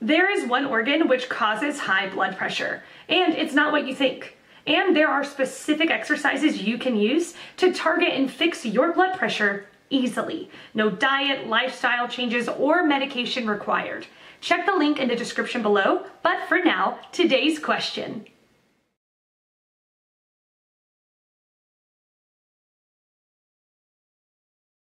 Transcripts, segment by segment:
There is one organ which causes high blood pressure, and it's not what you think. And there are specific exercises you can use to target and fix your blood pressure easily. No diet, lifestyle changes, or medication required. Check the link in the description below, but for now, today's question.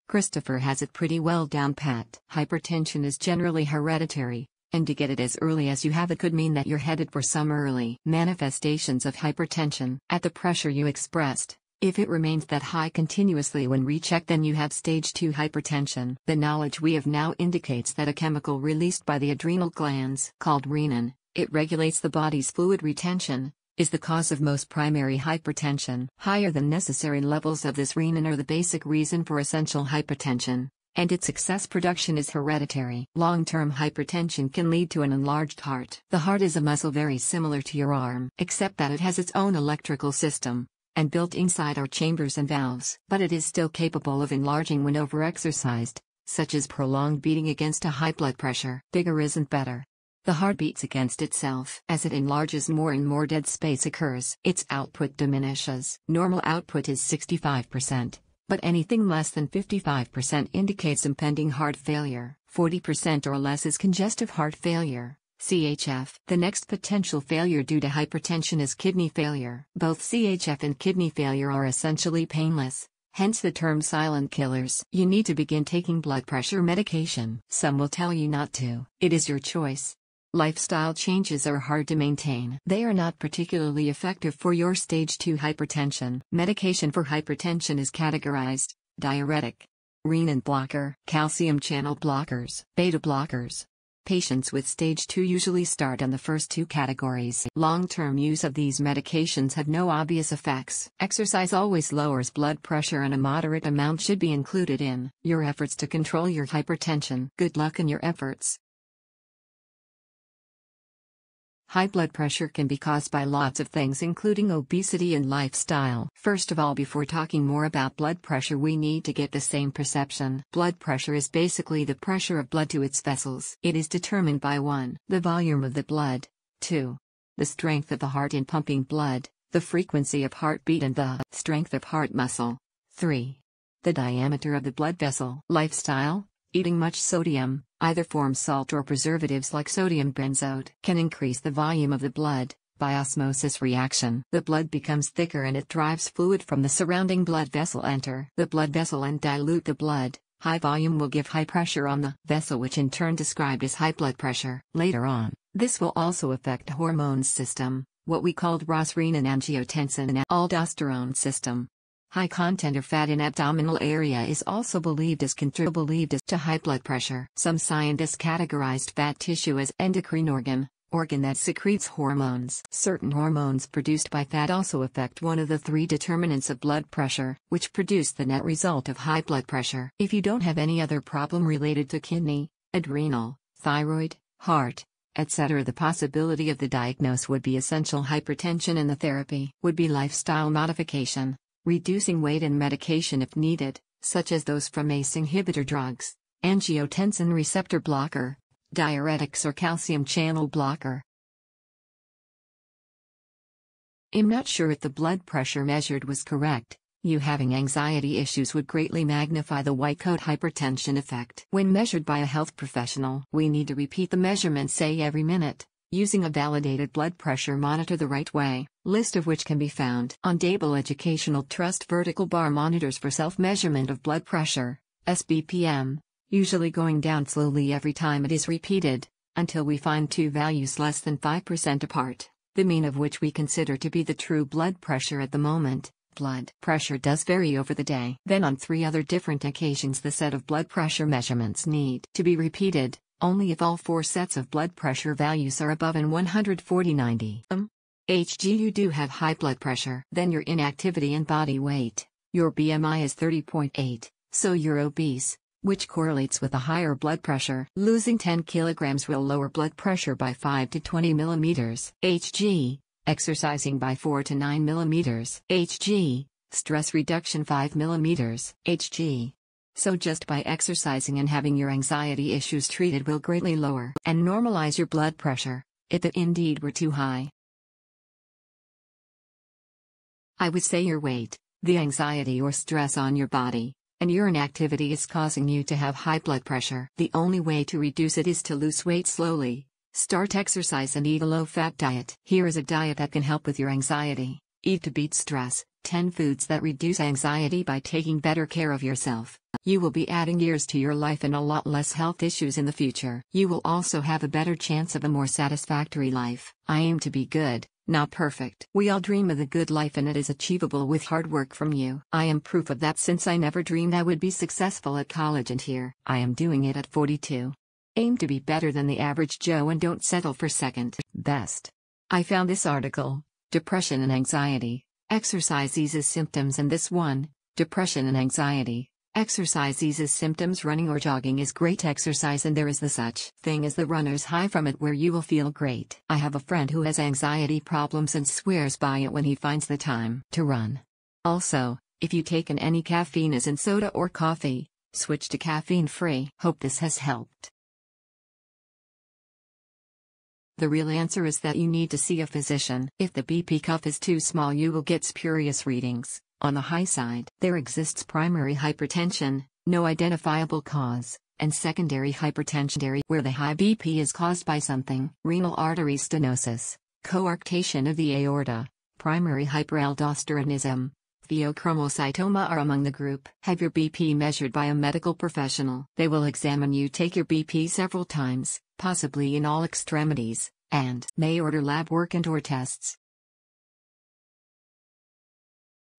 Christopher has it pretty well down pat. Hypertension is generally hereditary, and to get it as early as you have it could mean that you're headed for some early manifestations of hypertension at the pressure you expressed. If it remains that high continuously when rechecked, then you have stage 2 hypertension. The knowledge we have now indicates that a chemical released by the adrenal glands, called renin, it regulates the body's fluid retention, is the cause of most primary hypertension. Higher than necessary levels of this renin are the basic reason for essential hypertension, and its excess production is hereditary. Long-term hypertension can lead to an enlarged heart. The heart is a muscle very similar to your arm, except that it has its own electrical system, and built inside are chambers and valves. But it is still capable of enlarging when overexercised, such as prolonged beating against a high blood pressure. Bigger isn't better. The heart beats against itself. As it enlarges, more and more dead space occurs. Its output diminishes. Normal output is 65%, but anything less than 55% indicates impending heart failure. 40% or less is congestive heart failure, CHF. The next potential failure due to hypertension is kidney failure. Both CHF and kidney failure are essentially painless, hence the term silent killers. You need to begin taking blood pressure medication. Some will tell you not to. It is your choice. Lifestyle changes are hard to maintain. They are not particularly effective for your stage 2 hypertension. Medication for hypertension is categorized: diuretic, renin blocker, calcium channel blockers, beta blockers. Patients with stage 2 usually start on the first two categories. Long-term use of these medications have no obvious effects. Exercise always lowers blood pressure, and a moderate amount should be included in your efforts to control your hypertension. Good luck in your efforts. High blood pressure can be caused by lots of things, including obesity and lifestyle. First of all, before talking more about blood pressure, we need to get the same perception. Blood pressure is basically the pressure of blood to its vessels. It is determined by 1. The volume of the blood, 2. The strength of the heart in pumping blood, the frequency of heartbeat, and the strength of heart muscle, 3. The diameter of the blood vessel. Lifestyle: eating much sodium, either form salt or preservatives like sodium benzoate, can increase the volume of the blood. By osmosis reaction, the blood becomes thicker and it drives fluid from the surrounding blood vessel enter the blood vessel and dilute the blood. High volume will give high pressure on the vessel, which in turn described as high blood pressure. Later on, this will also affect hormones system, what we called Ros, renin, angiotensin, and aldosterone system. High content of fat in abdominal area is also believed as contributing to high blood pressure. Some scientists categorized fat tissue as endocrine organ that secretes hormones. Certain hormones produced by fat also affect one of the 3 determinants of blood pressure, which produce the net result of high blood pressure. If you don't have any other problem related to kidney, adrenal, thyroid, heart, etc., the possibility of the diagnosis would be essential hypertension, and the therapy would be lifestyle modification, reducing weight, and medication if needed, such as those from ACE inhibitor drugs, angiotensin receptor blocker, diuretics, or calcium channel blocker. I'm not sure if the blood pressure measured was correct. You having anxiety issues would greatly magnify the white coat hypertension effect. When measured by a health professional, we need to repeat the measurement, say every minute, using a validated blood pressure monitor the right way, list of which can be found on Dable Educational Trust vertical bar monitors for self-measurement of blood pressure, SBPM, usually going down slowly every time it is repeated, until we find 2 values less than 5% apart, the mean of which we consider to be the true blood pressure at the moment. Blood pressure does vary over the day. Then on 3 other different occasions the set of blood pressure measurements need to be repeated, only if all 4 sets of blood pressure values are above and 140/90 Hg. You do have high blood pressure. Then your inactivity and body weight. Your BMI is 30.8, so you're obese, which correlates with a higher blood pressure. Losing 10 kilograms will lower blood pressure by 5 to 20 millimeters Hg. Exercising by 4 to 9 millimeters Hg. Stress reduction 5 millimeters Hg. So just by exercising and having your anxiety issues treated will greatly lower and normalize your blood pressure, if it indeed were too high. I would say your weight, the anxiety or stress on your body, and your inactivity is causing you to have high blood pressure. The only way to reduce it is to lose weight slowly. Start exercise and eat a low-fat diet. Here is a diet that can help with your anxiety. Eat to beat stress. 10 foods that reduce anxiety by taking better care of yourself. You will be adding years to your life and a lot less health issues in the future. You will also have a better chance of a more satisfactory life. I aim to be good, not perfect. We all dream of the good life and it is achievable with hard work from you. I am proof of that since I never dreamed I would be successful at college and here I am doing it at 42. Aim to be better than the average Joe and don't settle for second best. I found this article, Depression and Anxiety. Exercise eases symptoms, and this one, Depression and Anxiety. Exercise eases symptoms. Running or jogging is great exercise and there is the such thing as the runner's high from it where you will feel great. I have a friend who has anxiety problems and swears by it when he finds the time to run. Also, if you taken any caffeine as in soda or coffee, switch to caffeine-free. Hope this has helped. The real answer is that you need to see a physician. If the BP cuff is too small, you will get spurious readings. On the high side, there exists primary hypertension, no identifiable cause, and secondary hypertension, where the high BP is caused by something. Renal artery stenosis, coarctation of the aorta, primary hyperaldosteronism, pheochromocytoma are among the group. Have your BP measured by a medical professional. They will examine you, take your BP several times, possibly in all extremities, and may order lab work and/or tests.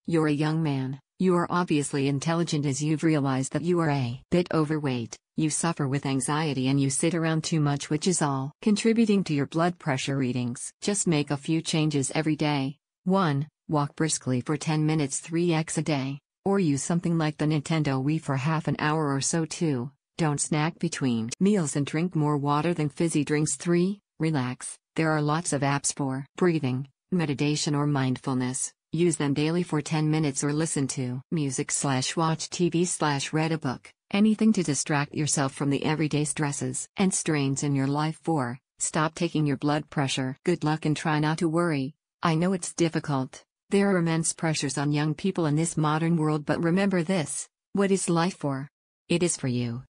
You're a young man, you are obviously intelligent as you've realized that you are a bit overweight, you suffer with anxiety and you sit around too much, which is all contributing to your blood pressure readings. Just make a few changes every day. 1. Walk briskly for 10 minutes 3x a day, or use something like the Nintendo Wii for half an hour or so. 2. Don't snack between meals and drink more water than fizzy drinks. 3. Relax. There are lots of apps for breathing, meditation or mindfulness. Use them daily for 10 minutes or listen to music/watch TV/read a book, anything to distract yourself from the everyday stresses and strains in your life. 4. Stop taking your blood pressure. Good luck and try not to worry. I know it's difficult. There are immense pressures on young people in this modern world, but remember this: what is life for? It is for you.